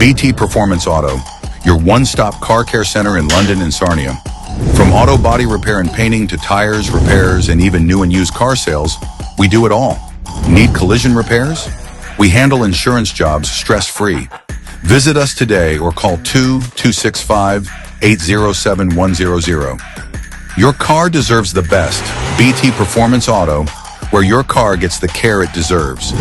BT Performance Auto, your one-stop car care center in London and Sarnia. From auto body repair and painting to tires, repairs, and even new and used car sales, we do it all. Need collision repairs? We handle insurance jobs stress-free. Visit us today or call 2-265-807-100. Your car deserves the best. BT Performance Auto, where your car gets the care it deserves.